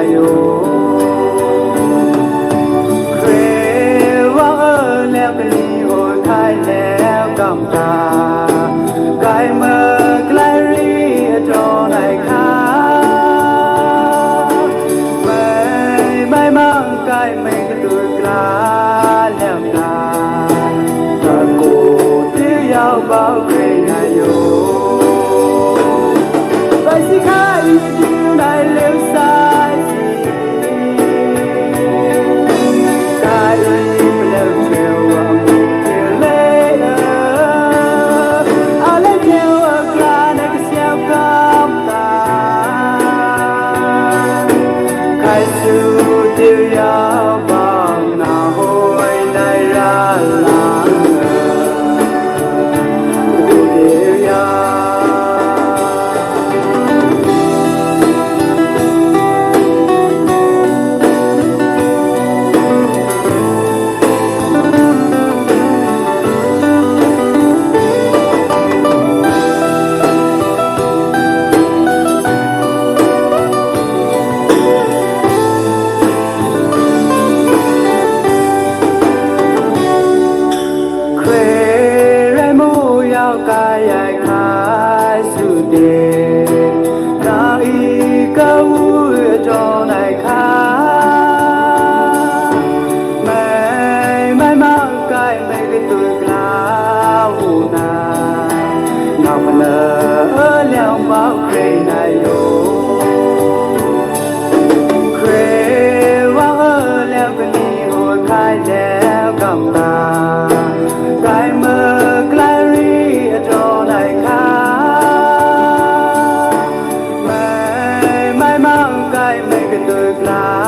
โยเครว่าแล้วก็ลีโอไทยแล้วกำตากายเมื่อกลายรีจอในขาไม่มั่งกายไม่กระตุกกลาแล้วตาตะโกที่ยาวเบาเกรงนายโยไปสิข้าอีกทีในเลี้ยวซ้ายสิตาอีกเลี้ยวเที่ยวว่ามุกเที่ยวเล่อะไรเที่ยวกลาในกระเสียวกำตาใครสู้เที่ยวยาวบางนาโหยในราลาเที่ยวยาวกายใหญ่ขายสุดเดนางอีกวูจอในขาไม่มากกายไม่กระตุกกลาวนาเงามันเลี้ยงเบาเครนายโยเครว่าแล้วก็ลีโอไทยแล้วกำตากายเมื่อกลายไม่มั่งกายไม่กระตุกกลา